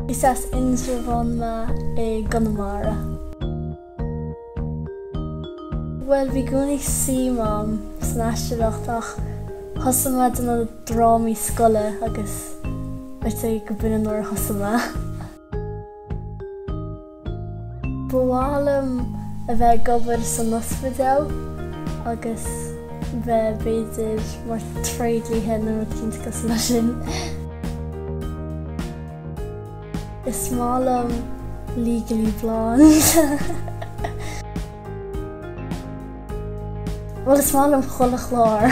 Is as inse van me Connemara. Wel, vi gwnig si mam snasiach ach hosama dyna drama scoile agus wyt go bin an o'r hosama. Bwalem a fe gofod san nosfydel agus fe beidir mar treidli hen o'r cynt gas na sin. Is malum legally blonde. Wel, is malum chollach lor,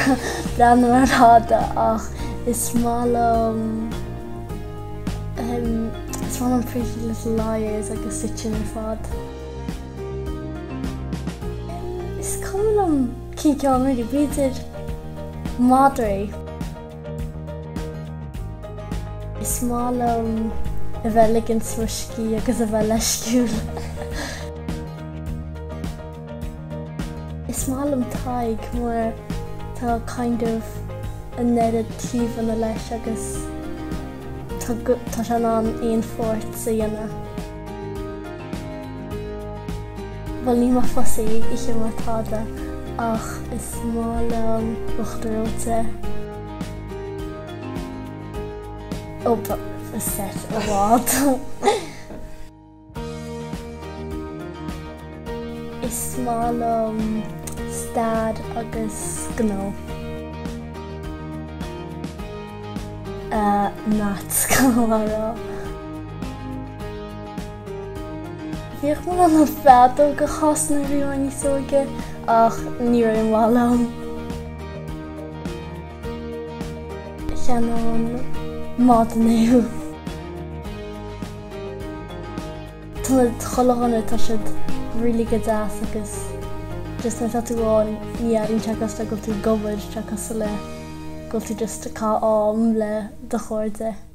bran o'r hada ach is malum Pretty Little Liars agus sitchin ar fad. Is cumlam cin ceann really beidir Madre. Is malum a bheith ligin smuiscí agus a bheith leisciúil. Is malum taig mar tá kind of a narrative an a leis agus tá sean an aon fort sa dhéanamh. Wel, ní má fosaí ihe mar tada ach is malum uachtaróta. But a set a bhád. Is malum stad agus gno. Nat Connemara. Bhíoh mar an feadó go chasna bhíoin ní sóige ach ní raibh an bhlam. Cheann Madnú. Tá choláhanna tá siad really go deas agus just na tatúáin níarín teachas a go tú gobad teachas le go tú just cá am le do chuirde.